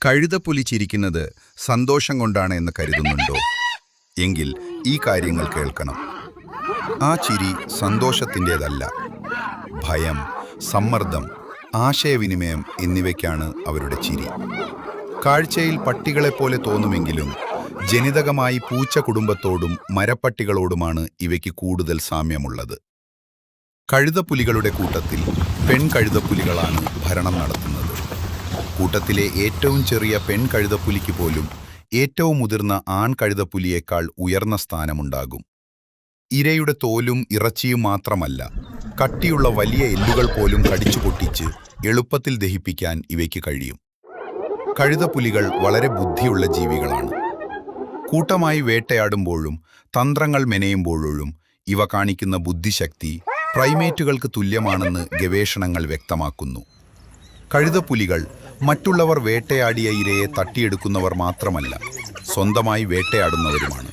കഴുതപ്പുലി ചിരിക്കുന്നത് സന്തോഷം കൊണ്ടാണ് എന്ന് കരുതുന്നുണ്ടോ? എങ്കിൽ ഈ കാര്യങ്ങൾ കേൾക്കണം. ആ ചിരി സന്തോഷത്തിൻ്റെതല്ല. ഭയം, സമ്മർദ്ദം, ആശയവിനിമയം എന്നിവയ്ക്കാണ് അവരുടെ ചിരി. കാഴ്ചയിൽ പട്ടികളെപ്പോലെ തോന്നുമെങ്കിലും ജനിതകമായി പൂച്ച കുടുംബത്തോടും മരപ്പട്ടികളോടുമാണ് ഇവയ്ക്ക് കൂടുതൽ സാമ്യമുള്ളത്. കഴുതപ്പുലികളുടെ കൂട്ടത്തിൽ പെൺകഴുതപ്പുലികളാണ് ഭരണം നടത്തുന്നത്. കൂട്ടത്തിലെ ഏറ്റവും ചെറിയ പെൺകഴുതപ്പുലിക്ക് പോലും ഏറ്റവും മുതിർന്ന ആൺകഴുതപ്പുലിയേക്കാൾ ഉയർന്ന സ്ഥാനമുണ്ടാകും. ഇരയുടെ തോലും ഇറച്ചിയും മാത്രമല്ല, കട്ടിയുള്ള വലിയ എല്ലുകൾ പോലും കടിച്ചു പൊട്ടിച്ച് എളുപ്പത്തിൽ ദഹിപ്പിക്കാൻ ഇവയ്ക്ക് കഴിയും. കഴുതപ്പുലികൾ വളരെ ബുദ്ധിയുള്ള ജീവികളാണ്. കൂട്ടമായി വേട്ടയാടുമ്പോഴും തന്ത്രങ്ങൾ മെനയുമ്പോഴും ഇവ കാണിക്കുന്ന ബുദ്ധിശക്തി പ്രൈമേറ്റുകൾക്ക് തുല്യമാണെന്ന് ഗവേഷണങ്ങൾ വ്യക്തമാക്കുന്നു. കഴുതപ്പുലികൾ മറ്റുള്ളവർ വേട്ടയാടിയ ഇരയെ തട്ടിയെടുക്കുന്നവർ മാത്രമല്ല, സ്വന്തമായി വേട്ടയാടുന്നവരുമാണ്.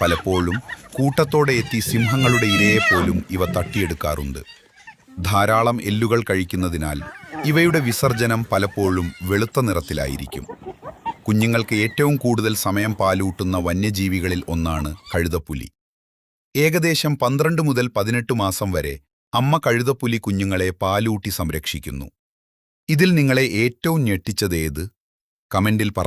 പലപ്പോഴും കൂട്ടത്തോടെ എത്തി സിംഹങ്ങളുടെ ഇരയെപ്പോലും ഇവ തട്ടിയെടുക്കാറുണ്ട്. ധാരാളം എല്ലുകൾ കഴിക്കുന്നതിനാൽ ഇവയുടെ വിസർജനം പലപ്പോഴും വെളുത്ത നിറത്തിലായിരിക്കും. കുഞ്ഞുങ്ങൾക്ക് ഏറ്റവും കൂടുതൽ സമയം പാലൂട്ടുന്ന വന്യജീവികളിൽ ഒന്നാണ് കഴുതപ്പുലി. ഏകദേശം 12 മുതൽ 18 മാസം വരെ അമ്മ കഴുതപ്പുലി കുഞ്ഞുങ്ങളെ പാലൂട്ടി സംരക്ഷിക്കുന്നു. ഇതിൽ നിങ്ങളെ ഏറ്റവും ഞെട്ടിച്ചതേത്? കമന്റിൽ പറ.